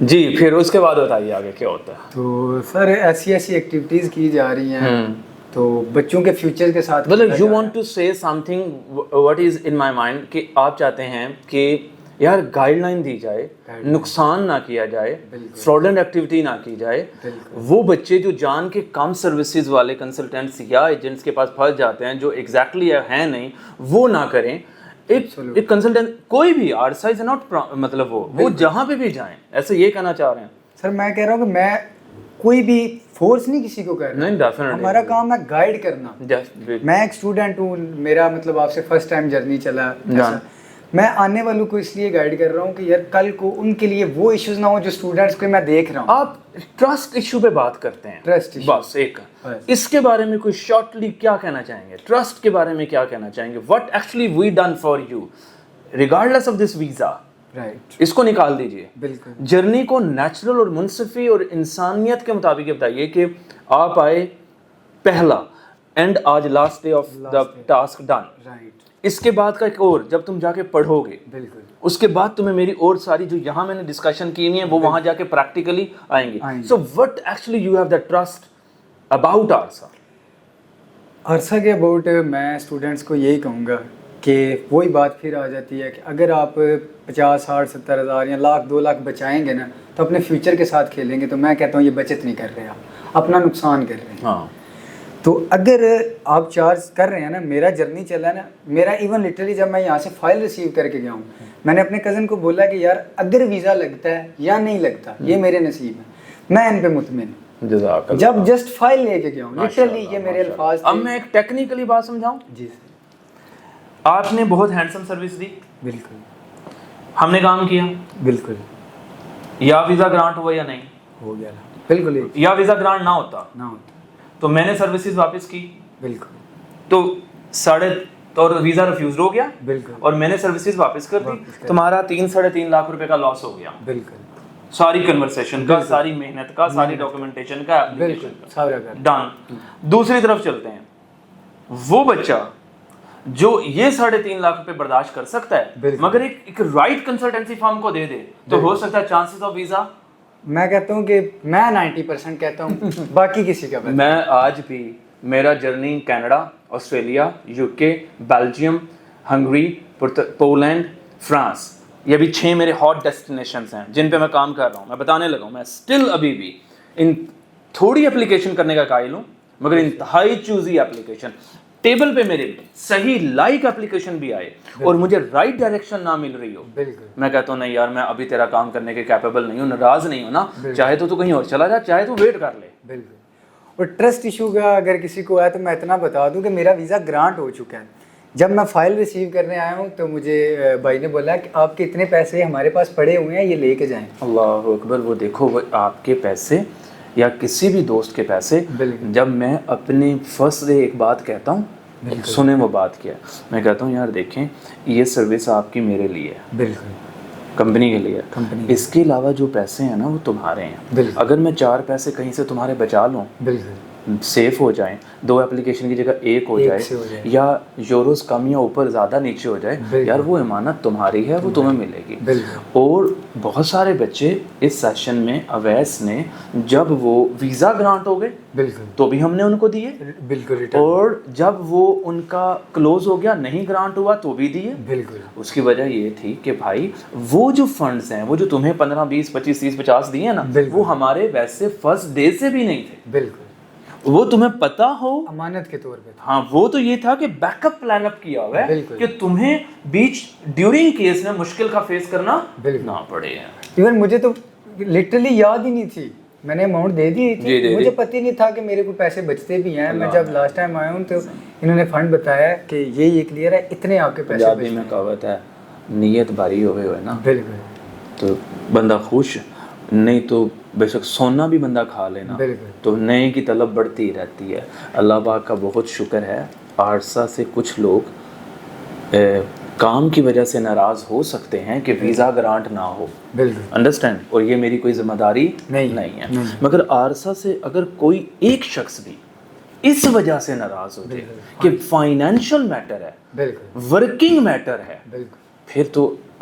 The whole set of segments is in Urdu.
جی پھر اس کے بعد بتائیے آگے کیا ہوتا ہے؟ تو سر ایسی ایکٹیویٹیز کی جا رہی ہیں تو بچوں کے فیوچر کے ساتھ مطلب یو وانٹ ٹو سے some thing what is in my mind کہ آپ چاہتے ہیں کہ یار گائیڈ لائن دی جائے، نقصان نہ کیا جائے، فراڈلنٹ ایکٹیویٹی نہ کی جائے، وہ بچے جو جان کے کم سروسز والے کنسلٹنٹس یا ایجنٹس کے پاس پھنس جاتے ہیں جو ایگزیکٹلی ہیں نہیں، وہ نہ کریں. ایک کنسلٹنٹ کوئی بھی عرصہ از ناٹ مطلب وہ جہاں پہ بھی جائیں، ایسے یہ کہنا چاہ رہے ہیں. سر میں کہہ رہا ہوں کہ میں کوئی بھی فورس نہیں کسی کو کر رہا ہوں، ہمارا کام ہے گائیڈ کرنا. میں ایک اسٹوڈنٹ ہوں، میرا مطلب آپ سے فرسٹ ٹائم جرنی چلا، میں آنے والوں کو اس لیے گائیڈ کر رہا ہوں کہ یار کل کو ان کے لیے وہ ایشوز نہ ہو جو اسٹوڈنٹس کو میں دیکھ رہا ہوں. آپ ٹرسٹ ایشو پہ بات کرتے ہیں، ٹرسٹ بس ایک اس کے بارے میں کوئی شارٹلی کیا کہنا چاہیں گے؟ ٹرسٹ کے بارے میں کیا کہنا چاہیں گے؟ What actually we done for you regardless of this visa. اس کو نکال دیجئے، بالکل جرنی کو نیچرل اور منصفی اور انسانیت کے مطابق بتائیے کہ آپ آئے پہلا اینڈ آج last day of the task done. اس کے بعد کا ایک اور جب تم جا کے پڑھو گے، بالکل اس کے بعد تمہیں میری اور ساری جو یہاں میں نے ڈسکشن کی ہیں وہ وہاں جا کے پریکٹیکلی آئیں گے. So what actually you have the trust about عرصہ؟ عرصہ کے اباؤٹ میں اسٹوڈنٹس کو یہی کہوں گا کہ وہی بات پھر آ جاتی ہے کہ اگر آپ 50 60 70 ہزار یا لاکھ 2 لاکھ بچائیں گے نا تو اپنے فیوچر کے ساتھ کھیلیں گے. تو میں کہتا ہوں یہ بچت نہیں کر رہے، آپ اپنا نقصان کر رہے ہیں. ہاں تو اگر آپ چارج کر رہے ہیں نا، میرا جرنی چلا ہے نا، میرا ایون لٹرلی جب میں یہاں سے فائل ریسیو کر کے گیا ہوں، میں نے اپنے کزن کو بولا کہ یار اگر ویزا لگتا ہے یا نہیں لگتا یہ میرے نصیب ہے، میں ان پہ مطمئن ہوں. جب جسٹ فائل لے کے گیا ہوں، لٹرلی یہ میرے الفاظ. اب میں ایک ٹیکنیکلی بات سمجھاؤں. جی سر. آپ نے بہت ہینڈسم سروس دی، بالکل ہم نے کام کیا، بالکل یا ویزا گرانٹ ہوا یا نہیں ہو گیا، بالکل یا ویزا گرانٹ نہ ہوتا نہ تو میں نے سروسز واپس کی، بالکل تو اور ویزا ریفیوز ہو گیا، بالکل اور میں نے سروسز واپس کر دی، تمہارا 3-3.5 لاکھ روپے کا لاس ہو گیا. بالکل ساری کنورسیشن کا، ساری محنت کا، ساری ڈاکومنٹیشن کا، بالکل ڈن. دوسری طرف چلتے ہیں، وہ بچہ جو یہ 3.5 لاکھ روپے برداشت کر سکتا ہے مگر ایک رائٹ کنسلٹنسی فرم کو دے دے تو ہو سکتا ہے چانسز آف ویزا. میں کہتا ہوں کہ میں 90% کہتا ہوں باقی کسی کا. میں آج بھی میرا جرنی کینیڈا، آسٹریلیا، یو کے، بیلجیم، ہنگری، پولینڈ، فرانس، یہ بھی 6 میرے ہاٹ ڈیسٹینیشنز ہیں جن پہ میں کام کر رہا ہوں. میں بتانے لگا ہوں میں اسٹل ابھی بھی ان تھوڑی اپلیکیشن کرنے کا قائل ہوں مگر انتہائی چوزی اپلیکیشن. ٹیبل پہ میرے صحیح لائک اپلیکیشن بھی آئے اور مجھے رائٹ ڈائریکشن نہ مل رہی ہو، میں کہتا ہوں نہیں یار میں ابھی تیرا کام کرنے کے کیپیبل نہیں ہوں، ناراض نہیں ہوں نا، چاہے تو کہیں اور چلا جا، چاہے تو ویٹ کر لے. بالکل. اور ٹرسٹ ایشو کا اگر کسی کو ہے تو میں اتنا بتا دوں کہ میرا ویزا گرانٹ ہو چکا ہے. جب میں فائل ریسیو کرنے آیا ہوں تو مجھے بھائی نے بولا کہ آپ کے اتنے پیسے ہمارے پاس پڑے ہوئے ہیں، یہ لے کے جائیں. اللہ اکبر. وہ دیکھو وہ آپ کے پیسے یا کسی بھی دوست کے پیسے، جب میں اپنے فرسٹ ڈے ایک بات کہتا ہوں، سنیں وہ بات کیا، میں کہتا ہوں یار دیکھیں یہ سروس آپ کی میرے لیے ہے، بالکل کمپنی کے لیے، اس کے علاوہ جو پیسے ہیں نا وہ تمہارے ہیں. اگر میں 4 پیسے کہیں سے تمہارے بچا لوں، سیف ہو جائیں، 2 اپلیکیشن کی جگہ 1 ہو جائے، یا یوروز کم یا اوپر زیادہ نیچے ہو جائے، یار وہ امانت تمہاری ہے، وہ تمہیں ملے گی. اور بہت سارے بچے اس سیشن میں اویس نے جب وہ ویزا گرانٹ ہو گئے تو بھی ہم نے ان کو دیے، بالکل، اور جب وہ ان کا کلوز ہو گیا نہیں گرانٹ ہوا تو بھی دیے. بالکل. اس کی وجہ یہ تھی کہ بھائی وہ جو فنڈز ہیں، وہ جو تمہیں 15 20 25 30 50 دیے نا، وہ ہمارے ویسے فرسٹ ڈے سے بھی نہیں تھے. بالکل. وہ تمہیں پتا ہو امانت کے طور پہ. ہاں وہ تو یہ تھا کہ بیک اپ پلان اپ کیا ہوا ہے کہ تمہیں بیچ ڈیورنگ کیس میں مشکل کا فیس کرنا نہ پڑے. ایون مجھے تو لٹرلی یاد ہی نہیں تھی، میں نے اماؤنٹ دے دی تھی، مجھے پتہ ہی نہیں تھا کہ میرے کو پیسے بچتے بھی ہیں. میں جب لاسٹ ٹائم آیا ہوں تو انہوں نے فنڈ بتایا کہ یہ کلیئر ہے، اتنے آپ کے پیسے. پنجابی میں کہاوت ہے نیت بھاری ہوئے نا، بالکل، تو بندہ خوش، نہیں تو بے شک سونا بھی بندہ کھا لینا، تو نئے کی طلب بڑھتی ہی رہتی ہے. اللہ پاک کا بہت شکر ہے، عرصہ سے کچھ لوگ کام کی وجہ سے ناراض ہو سکتے ہیں کہ ویزا گرانٹ نہ ہو، انڈرسٹینڈ، اور یہ میری کوئی ذمہ داری نہیں ہے. مگر عرصہ سے اگر کوئی ایک شخص بھی اس وجہ سے ناراض ہو جائے کہ فائنینشیل میٹر ہے، ورکنگ میٹر ہے، پھر تو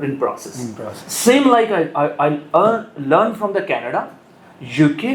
in process. Same like I learned from the Canada, UK,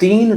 3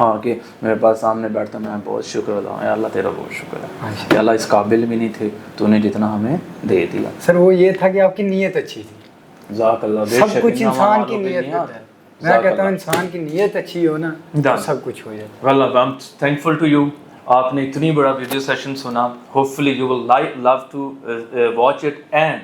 ہاں کہ میرے پاس سامنے بیٹھتا میں بہت شکر ادا یا اللہ تیرا بہت شکر ہے کہ اللہ اس قابل بھی نہیں تھے تو نے جتنا ہمیں دے دیا. سر وہ یہ تھا کہ آپ کی نیت اچھی تھی. جزاک اللہ. سب کچھ انسان کی نیت ہوتا ہے. میں کہتا ہوں انسان کی نیت اچھی ہو نا تو سب کچھ ہو جاتا ہے. اللہ I am thankful to you. آپ نے اتنی بڑا ویڈیو سیشن سنا. Hopefully you will love to watch it and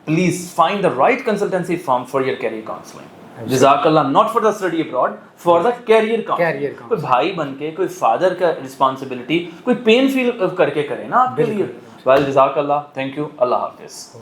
please find the right consultancy firm for your career counselling. جزاک اللہ. Not for the study abroad, for the career counselling. کوئی بھائی بن کے, کوئی فادر کا رسپانسبلٹی, کوئی پین فیل کر کے کرے نا آپ کے لیے. ویل جزاک اللہ. Thank you. اللہ حافظ.